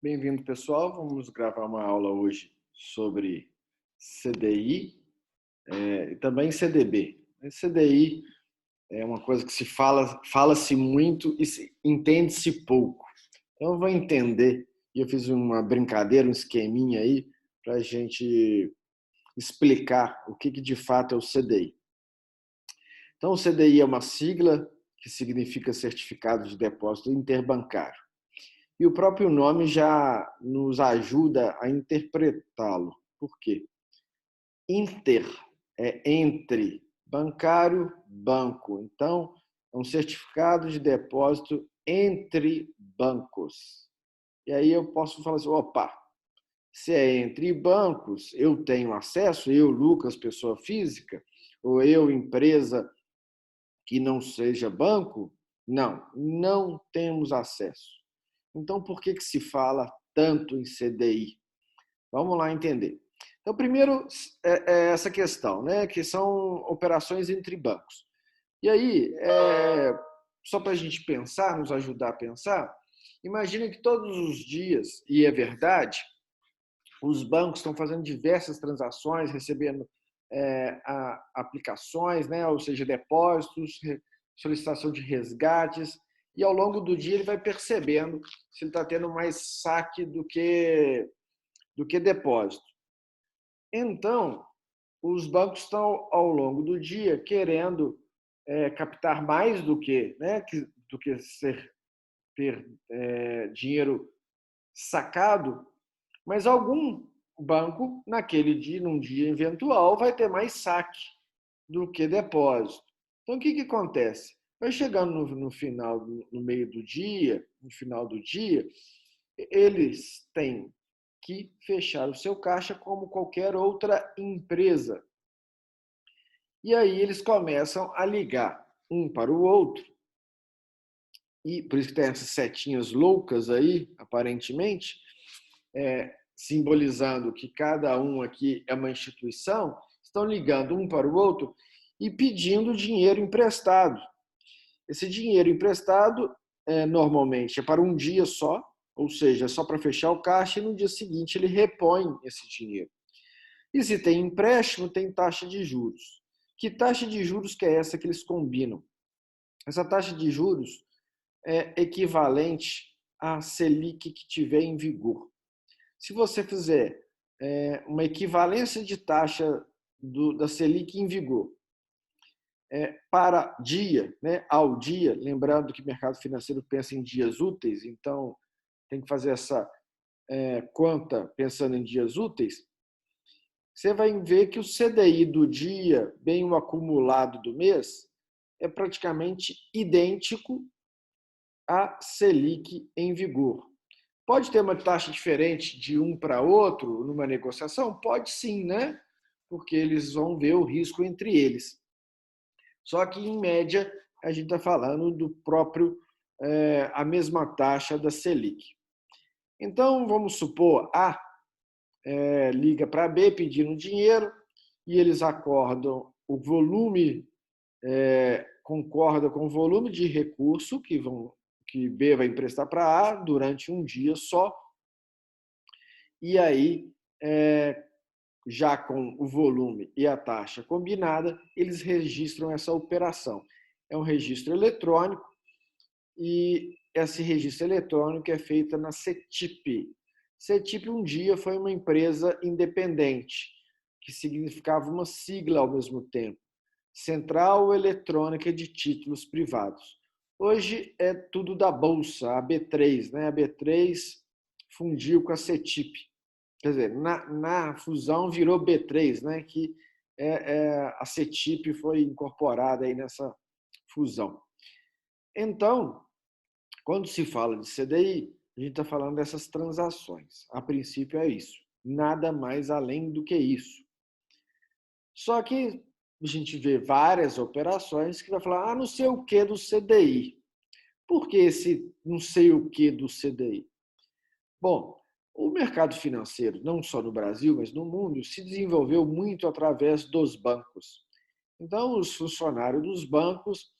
Bem-vindo, pessoal. Vamos gravar uma aula hoje sobre CDI e também CDB. CDI é uma coisa que fala-se muito e entende-se pouco. Então, eu vou entender, e eu fiz uma brincadeira, um esqueminha aí, para a gente explicar o que de fato é o CDI. Então, o CDI é uma sigla que significa Certificado de Depósito Interbancário. E o próprio nome já nos ajuda a interpretá-lo. Por quê? Inter é entre, bancário, banco. Então, é um certificado de depósito entre bancos. E aí eu posso falar assim, opa, se é entre bancos, eu tenho acesso, eu, Lucas, pessoa física, ou eu, empresa que não seja banco? Não temos acesso. Então, por que se fala tanto em CDI? Vamos lá entender. Então, primeiro, essa questão, né, que são operações entre bancos. E aí, só para a gente pensar, nos ajudar a pensar, imagina que todos os dias, e é verdade, os bancos estão fazendo diversas transações, recebendo aplicações, né, ou seja, depósitos, solicitação de resgates, e ao longo do dia ele vai percebendo se ele está tendo mais saque do que depósito. Então, os bancos estão, ao longo do dia, querendo captar mais do que ter dinheiro sacado, mas algum banco, naquele dia, num dia eventual, vai ter mais saque do que depósito. Então, o que acontece? Vai chegando no final, no meio do dia, no final do dia, eles têm que fechar o seu caixa como qualquer outra empresa. E aí eles começam a ligar um para o outro, e por isso que tem essas setinhas loucas aí, aparentemente, simbolizando que cada um aqui é uma instituição, estão ligando um para o outro e pedindo dinheiro emprestado. Esse dinheiro emprestado, normalmente, é para um dia só, ou seja, é só para fechar o caixa e no dia seguinte ele repõe esse dinheiro. E se tem empréstimo, tem taxa de juros. Que taxa de juros que é essa que eles combinam? Essa taxa de juros é equivalente à Selic que tiver em vigor. Se você fizer uma equivalência de taxa da Selic em vigor para dia, né, ao dia, lembrando que o mercado financeiro pensa em dias úteis, então tem que fazer essa conta pensando em dias úteis, você vai ver que o CDI do dia, bem o acumulado do mês, é praticamente idêntico à Selic em vigor. Pode ter uma taxa diferente de um para outro numa negociação? Pode sim, né? Porque eles vão ver o risco entre eles. Só que, em média, a gente está falando do próprio, a mesma taxa da Selic. Então, vamos supor, A liga para B pedindo dinheiro e eles acordam o volume, concorda com o volume de recurso que B vai emprestar para A durante um dia só. E aí, já com o volume e a taxa combinada, eles registram essa operação. É um registro eletrônico e esse registro eletrônico é feito na CETIP. CETIP um dia foi uma empresa independente, que significava uma sigla ao mesmo tempo, Central Eletrônica de Títulos Privados. Hoje é tudo da Bolsa, a B3, né? A B3 fundiu com a CETIP. Quer dizer, na fusão virou B3, né? Que a CETIP foi incorporada aí nessa fusão. Então, quando se fala de CDI, a gente está falando dessas transações. A princípio é isso. Nada mais além do que isso. Só que a gente vê várias operações que vai falar, não sei o que do CDI. Por que esse não sei o que do CDI? Bom, o mercado financeiro, não só no Brasil, mas no mundo, se desenvolveu muito através dos bancos. Então, os funcionários dos bancos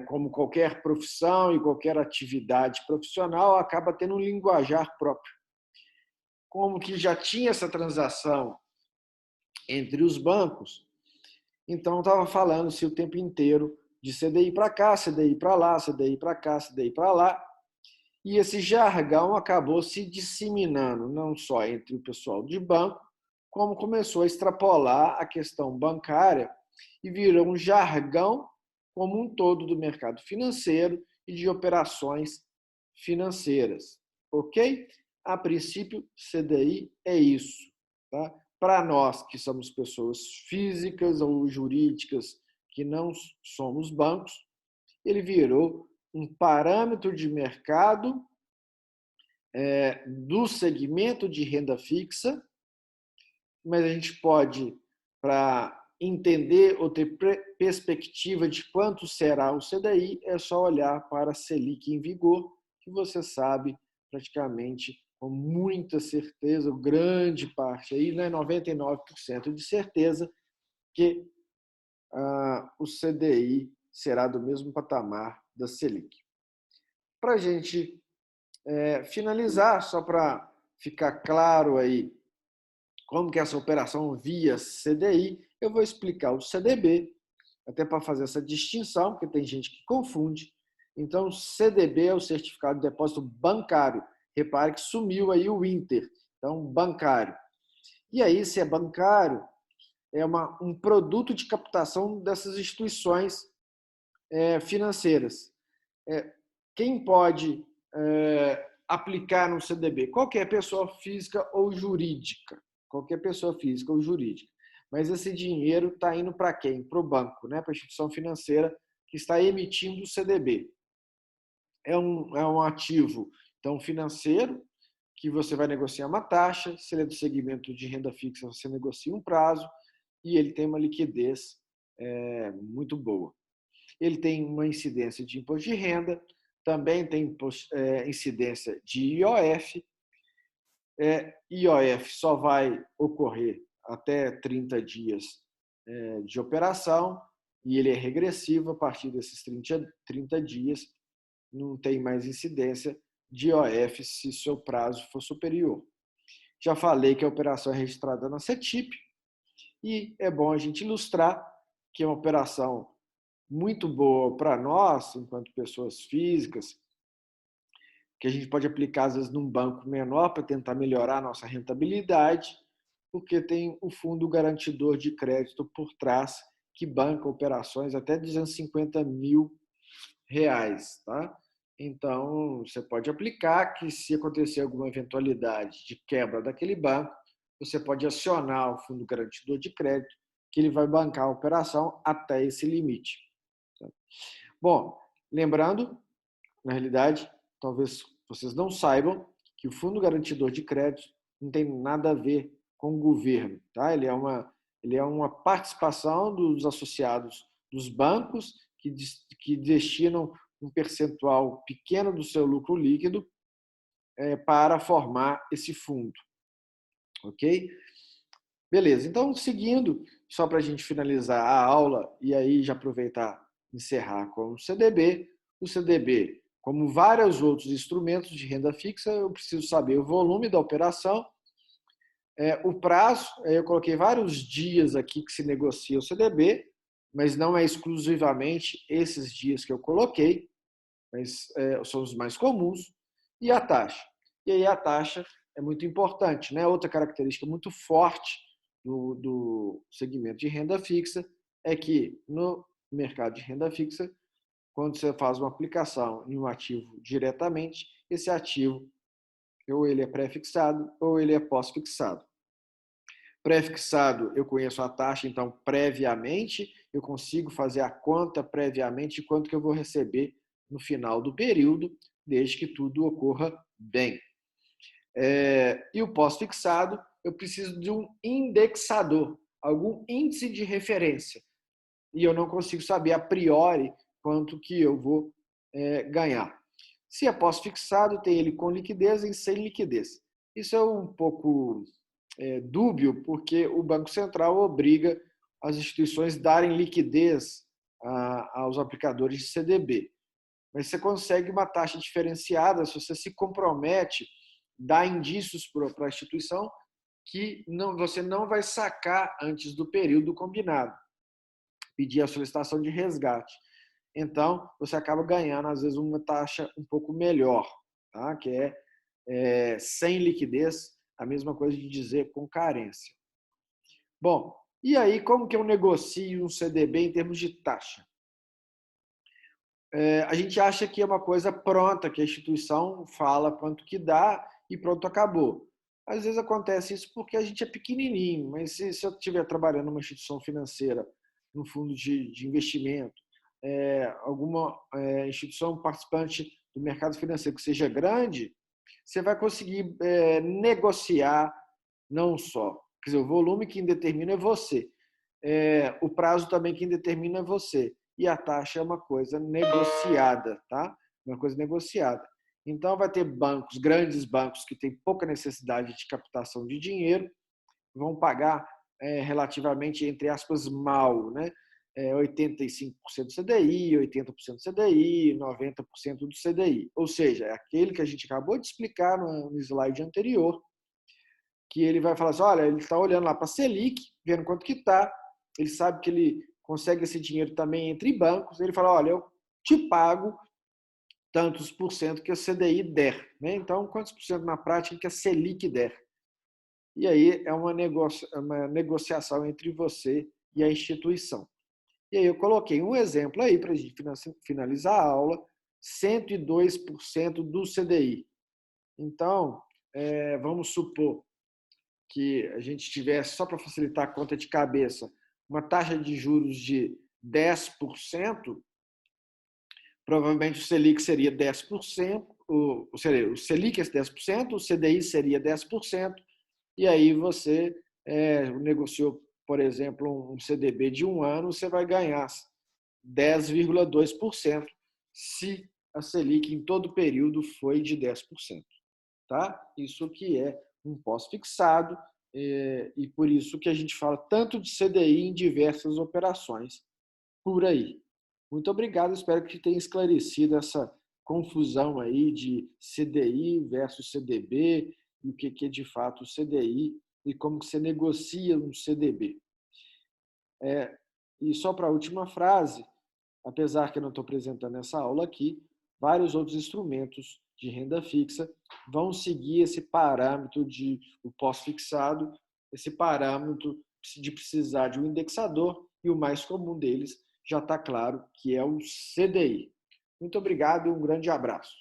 como qualquer profissão e qualquer atividade profissional, acaba tendo um linguajar próprio. Como que já tinha essa transação entre os bancos, então estava falando-se o tempo inteiro de CDI para cá, CDI para lá, CDI para cá, CDI para lá, e esse jargão acabou se disseminando, não só entre o pessoal de banco, como começou a extrapolar a questão bancária e virou um jargão como um todo do mercado financeiro e de operações financeiras. Ok? A princípio, CDI é isso. Tá? Para nós que somos pessoas físicas ou jurídicas que não somos bancos, ele virou um parâmetro de mercado do segmento de renda fixa, mas a gente pode, para entender ou ter perspectiva de quanto será o CDI, é só olhar para a Selic em vigor, que você sabe praticamente com muita certeza, grande parte, aí, né, 99% de certeza, que o CDI será do mesmo patamar da Selic. Para a gente finalizar, só para ficar claro aí como que é essa operação via CDI, eu vou explicar o CDB, até para fazer essa distinção, porque tem gente que confunde. Então, o CDB é o Certificado de Depósito Bancário. Repare que sumiu aí o Inter. Então, bancário. E aí, se é bancário, é um produto de captação dessas instituições financeiras. Quem pode aplicar no CDB? Qualquer pessoa física ou jurídica. Qualquer pessoa física ou jurídica. Mas esse dinheiro está indo para quem? Para o banco, né? Para a instituição financeira que está emitindo o CDB. É um ativo então, financeiro que você vai negociar uma taxa, se ele é do segmento de renda fixa, você negocia um prazo e ele tem uma liquidez muito boa. Ele tem uma incidência de imposto de renda, também tem incidência de IOF. IOF só vai ocorrer até 30 dias de operação e ele é regressivo a partir desses 30 dias, não tem mais incidência de IOF se seu prazo for superior. Já falei que a operação é registrada na CETIP e é bom a gente ilustrar que é uma operação muito boa para nós, enquanto pessoas físicas, que a gente pode aplicar, às vezes, num banco menor para tentar melhorar a nossa rentabilidade, porque tem o fundo garantidor de crédito por trás, que banca operações até R$250 mil. Tá? Então, você pode aplicar que, se acontecer alguma eventualidade de quebra daquele banco, você pode acionar o fundo garantidor de crédito, que ele vai bancar a operação até esse limite. Bom, lembrando, na realidade, talvez vocês não saibam que o Fundo Garantidor de Crédito não tem nada a ver com o governo. Tá? Ele é uma participação dos associados dos bancos que destinam um percentual pequeno do seu lucro líquido para formar esse fundo. Ok? Beleza, então, seguindo, só para a gente finalizar a aula e aí já aproveitar e encerrar com o CDB, como vários outros instrumentos de renda fixa, eu preciso saber o volume da operação, o prazo, eu coloquei vários dias aqui que se negocia o CDB, mas não é exclusivamente esses dias que eu coloquei, mas são os mais comuns, e a taxa. E aí a taxa é muito importante, né? Outra característica muito forte do segmento de renda fixa é que no mercado de renda fixa, quando você faz uma aplicação em um ativo diretamente, esse ativo ou ele é pré-fixado ou ele é pós-fixado. Pré-fixado, eu conheço a taxa, então previamente eu consigo fazer a conta previamente de quanto que eu vou receber no final do período, desde que tudo ocorra bem. E o pós-fixado, eu preciso de um indexador, algum índice de referência. E eu não consigo saber a priori quanto que eu vou ganhar. Se é pós-fixado, tem ele com liquidez e sem liquidez. Isso é um pouco dúbio, porque o Banco Central obriga as instituições a darem liquidez aos aplicadores de CDB. Mas você consegue uma taxa diferenciada se você se compromete, dá indícios para a instituição que você não vai sacar antes do período combinado, pedir a solicitação de resgate. Então, você acaba ganhando, às vezes, uma taxa um pouco melhor, tá? Que é sem liquidez, a mesma coisa de dizer com carência. Bom, e aí como que eu negocio um CDB em termos de taxa? A gente acha que é uma coisa pronta, que a instituição fala quanto que dá e pronto, acabou. Às vezes acontece isso porque a gente é pequenininho, mas se eu estiver trabalhando numa instituição financeira, num fundo de investimento, alguma instituição participante do mercado financeiro que seja grande, você vai conseguir negociar não só. Quer dizer, o volume quem determina é você. O prazo também quem determina é você. E a taxa é uma coisa negociada, tá? Uma coisa negociada. Então, vai ter bancos, grandes bancos, que têm pouca necessidade de captação de dinheiro, vão pagar relativamente, entre aspas, mal, né? 85% do CDI, 80% do CDI, 90% do CDI. Ou seja, é aquele que a gente acabou de explicar no slide anterior, que ele vai falar assim, olha, ele está olhando lá para a Selic, vendo quanto que está, ele sabe que ele consegue esse dinheiro também entre bancos, ele fala, olha, eu te pago tantos por cento que a CDI der. Né? Então, quantos por cento na prática que a Selic der? E aí é uma negociação entre você e a instituição. E aí eu coloquei um exemplo aí para a gente finalizar a aula, 102% do CDI. Então, vamos supor que a gente tivesse, só para facilitar a conta de cabeça, uma taxa de juros de 10%, provavelmente o Selic seria 10%, o Selic é 10%, o CDI seria 10%, e aí você negociou, por exemplo, um CDB de um ano, você vai ganhar 10,2% se a Selic em todo o período foi de 10%. Tá? Isso que é um pós-fixado, e por isso que a gente fala tanto de CDI em diversas operações por aí. Muito obrigado, espero que tenha esclarecido essa confusão aí de CDI versus CDB e o que é de fato o CDI e como que você negocia um CDB. E só para a última frase, apesar que eu não estou apresentando essa aula aqui, vários outros instrumentos de renda fixa vão seguir esse parâmetro de o pós-fixado, esse parâmetro de precisar de um indexador, e o mais comum deles já está claro, que é o CDI. Muito obrigado e um grande abraço.